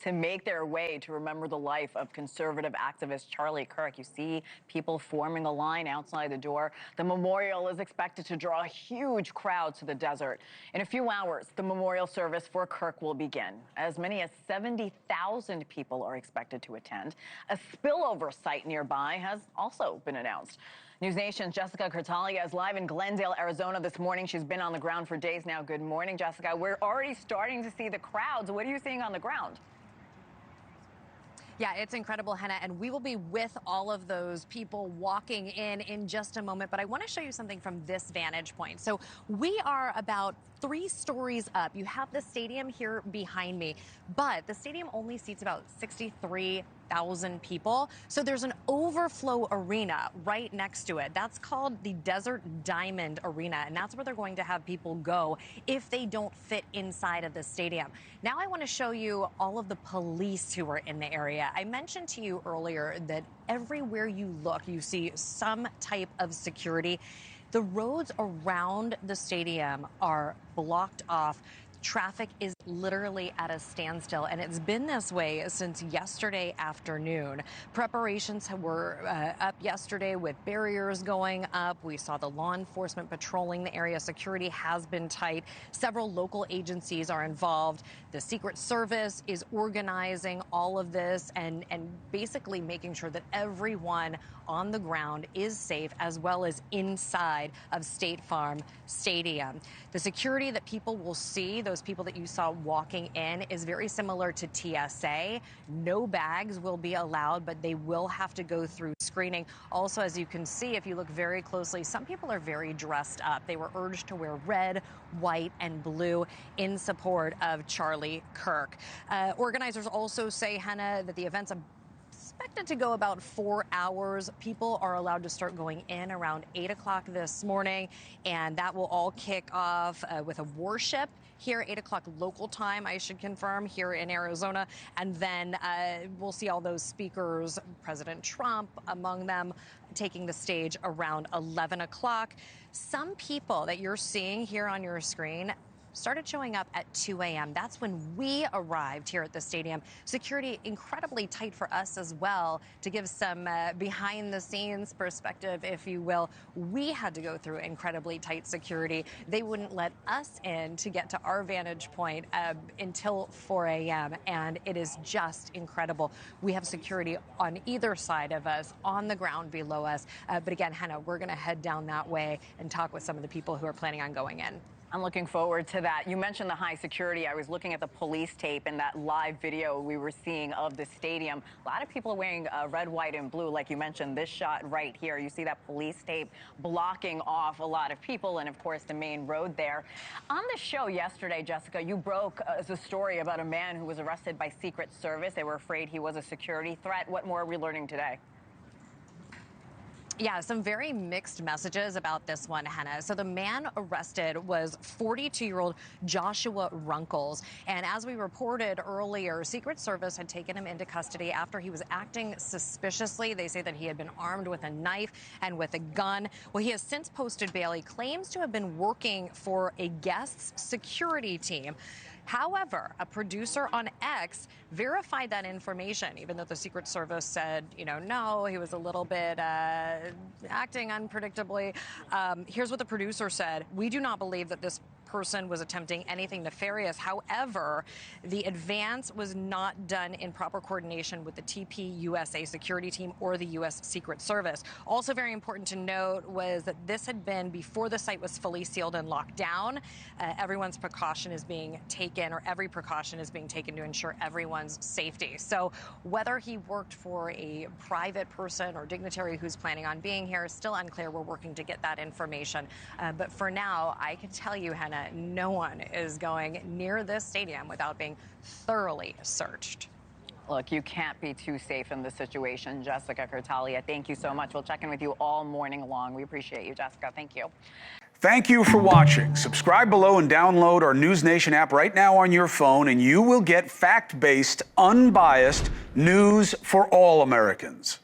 to make their way to remember the life of conservative activist Charlie Kirk. You see people forming a line outside the door. The memorial is expected to draw a huge crowd to the desert. In a few hours, the memorial service for Kirk will begin. As many as 70,000 people are expected to attend. A spillover site nearby has also been announced. NewsNation's Jessica Kartalija is live in Glendale, Arizona this morning. She's been on the ground for days now. Good morning, Jessica. We're already starting to see the crowds. What are you seeing on the ground? Yeah, it's incredible, Hena, and we will be with all of those people walking in just a moment. But I want to show you something from this vantage point. So we are about 3 stories up. You have the stadium here behind me, but the stadium only seats about 63,000 people. So there's an overflow arena right next to it. That's called the Desert Diamond Arena, and that's where they're going to have people go if they don't fit inside of the stadium. Now I want to show you all of the police who are in the area. I mentioned to you earlier that everywhere you look, you see some type of security. The roads around the stadium are blocked off. Traffic is literally at a standstill, and it's been this way since yesterday afternoon. Preparations were up yesterday with barriers going up. We saw the law enforcement patrolling the area. Security has been tight. Several local agencies are involved. The Secret Service is organizing all of this and basically making sure that everyone on the ground is safe, as well as inside of State Farm Stadium. The security that people will see, those people that you saw walking in, is very similar to TSA. No bags will be allowed, but they will have to go through screening. Also, as you can see, if you look very closely, some people are very dressed up. They were urged to wear red, white, and blue in support of Charlie Kirk. Organizers also say, Hena, that the event's expected to go about 4 hours. People are allowed to start going in around 8 o'clock this morning, and that will all kick off with a worship here at 8 o'clock local time, I should confirm, here in Arizona. And then we'll see all those speakers, President Trump among them, taking the stage around 11 o'clock. Some people that you're seeing here on your screen started showing up at 2 a.m. That's when we arrived here at the stadium. Security incredibly tight for us as well. To give some behind-the-scenes perspective, if you will, we had to go through incredibly tight security. They wouldn't let us in to get to our vantage point until 4 a.m., and it is just incredible. We have security on either side of us, on the ground below us. But again, Hena, we're going to head down that way and talk with some of the people who are planning on going in. I'm looking forward to that. You mentioned the high security. I was looking at the police tape and that live video we were seeing of the stadium. A lot of people are wearing red, white, and blue. Like you mentioned, this shot right here, you see that police tape blocking off a lot of people and, of course, the main road there. On the show yesterday, Jessica, you broke the story about a man who was arrested by Secret Service. They were afraid he was a security threat. What more are we learning today? Yeah, some very mixed messages about this one, Hena. So the man arrested was 42-year-old Joshua Runkles. And as we reported earlier, Secret Service had taken him into custody after he was acting suspiciously. They say that he had been armed with a knife and with a gun. Well, he has since posted bail. He claims to have been working for a guest's security team. However, a producer on X verified that information, even though the Secret Service said, no, he was a little bit acting unpredictably. Here's what the producer said. We do not believe that this person was attempting anything nefarious. However, the advance was not done in proper coordination with the TP USA security team or the U.S. Secret Service. Also very important to note was that this had been before the site was fully sealed and locked down. Everyone's precaution is being taken, or every precaution is being taken to ensure everyone's safety. So whether he worked for a private person or dignitary who's planning on being here is still unclear. We're working to get that information. But for now, I can tell you, Hena, no one is going near this stadium without being thoroughly searched. Look, you can't be too safe in this situation. Jessica Kartalija, thank you so much. We'll check in with you all morning long. We appreciate you, Jessica. Thank you. Thank you for watching. Subscribe below and download our NewsNation app right now on your phone, and you will get fact-based, unbiased news for all Americans.